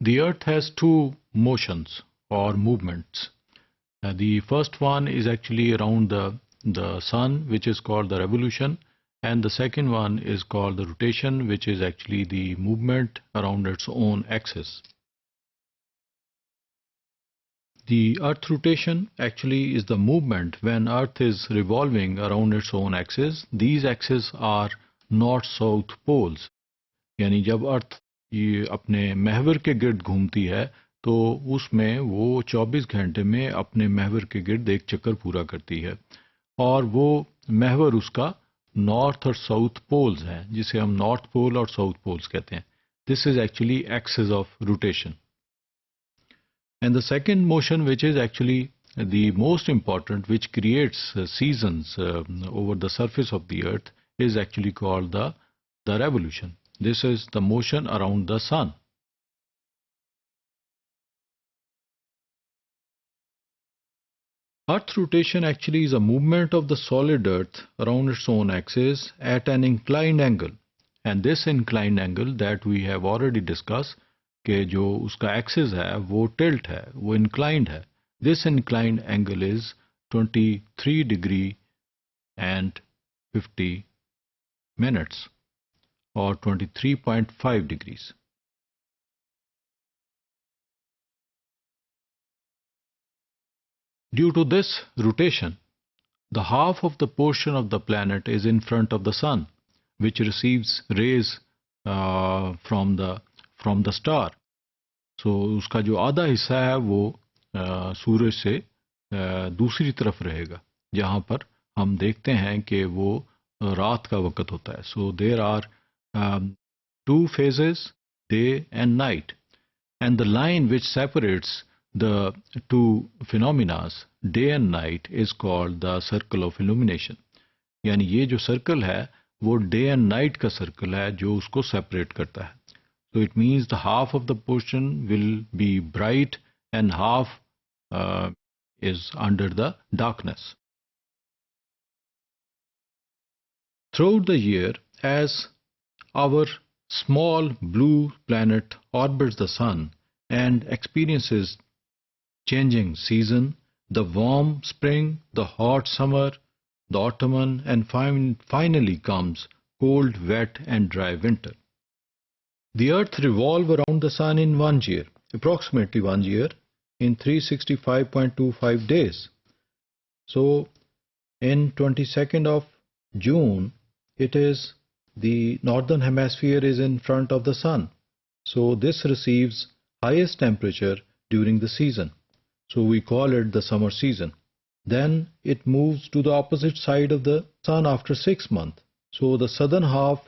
The Earth has two motions or movements. The first one is actually around the Sun, which is called the revolution, and the second one is called the rotation, which is actually the movement around its own axis. The Earth rotation actually is the movement when Earth is revolving around its own axis. These axes are north-south poles. यानी जब अर्थ ये अपने महवर के गिर्द घूमती है तो उसमें वो 24 घंटे में अपने महवर के गिर्द एक चक्कर पूरा करती है और वो महवर उसका नॉर्थ और साउथ पोल्स हैं जिसे हम नॉर्थ पोल और साउथ पोल्स कहते हैं. This is actually axis of rotation. And the second motion, which is actually the most important, which creates seasons over the surface of the earth, is actually called the revolution. This is the motion around the sun. Earth rotation actually is a movement of the solid earth around its own axis at an inclined angle. And this inclined angle that we have already discussed, कि जो उसका axis है वो tilt है, वो inclined है. This inclined angle is 23 degree and 50 minutes और 23.5 degrees. Due to this rotation, the half of the portion of the planet is in front of the sun, which receives rays from the star. So उसका जो आधा हिस्सा है वो सूरज से दूसरी तरफ रहेगा जहाँ पर हम देखते हैं कि वो रात का वक्त होता है. So there are two phases, day and night, and the line which separates the two phenomena, day and night, is called the circle of illumination. यानी ये जो सर्कल है वो डे एंड नाइट का सर्कल है जो उसको सेपरेट करता है. So it means the half of the portion will be bright and half is under the darkness. Throughout the year, as our small blue planet orbits the sun and experiences changing season, the warm spring, the hot summer, the autumn, and finally comes cold, wet, and dry winter. The Earth revolves around the Sun in 1 year, approximately 1 year, in 365.25 days. So, in 22nd of June, it is the northern hemisphere is in front of the Sun. So, this receives highest temperature during the season. So, we call it the summer season. Then it moves to the opposite side of the Sun after 6 months. So, the southern half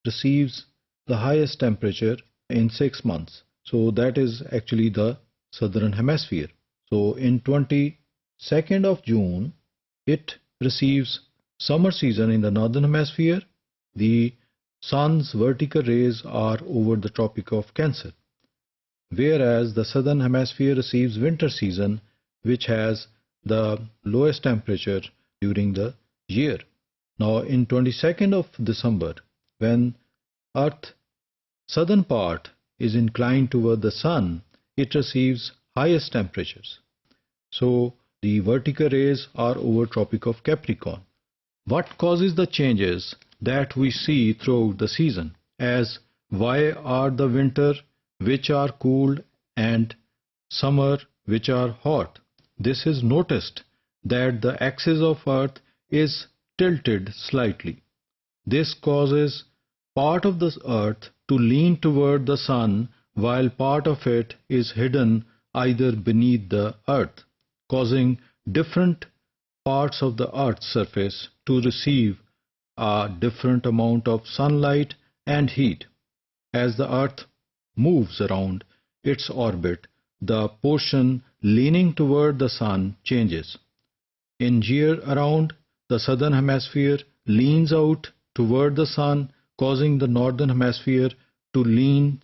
receives the highest temperature in 6 months. So that is actually the southern hemisphere. So in 22nd of June, it receives summer season in the northern hemisphere. The sun's vertical rays are over the Tropic of Cancer, whereas the southern hemisphere receives winter season, which has the lowest temperature during the year. Now in 22nd of December, when Earth southern part is inclined toward the sun, it receives highest temperatures. So the vertical rays are over Tropic of Capricorn. What causes the changes that we see throughout the season? As why are the winter which are cool and summer which are hot? This is noticed that the axis of Earth is tilted slightly. This causes part of the Earth to lean toward the sun while part of it is hidden either beneath the Earth, causing different parts of the Earth's surface to receive a different amount of sunlight and heat. As the Earth moves around its orbit, the portion leaning toward the sun changes. In year around, the southern hemisphere leans out toward the sun, causing the northern hemisphere to lean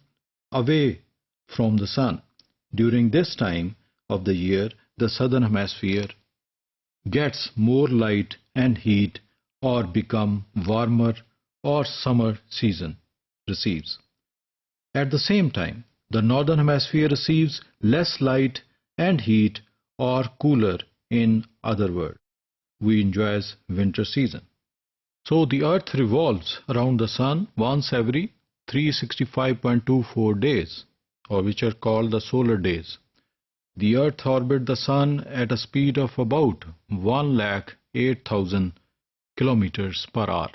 away from the sun. During this time of the year, the southern hemisphere gets more light and heat or become warmer or summer season receives. At the same time, The northern hemisphere receives less light and heat, or cooler in other words. We enjoy winter season. So the Earth revolves around the Sun once every 365.24 days, or which are called the solar days. The Earth orbits the Sun at a speed of about 1,08,000 kilometers per hour.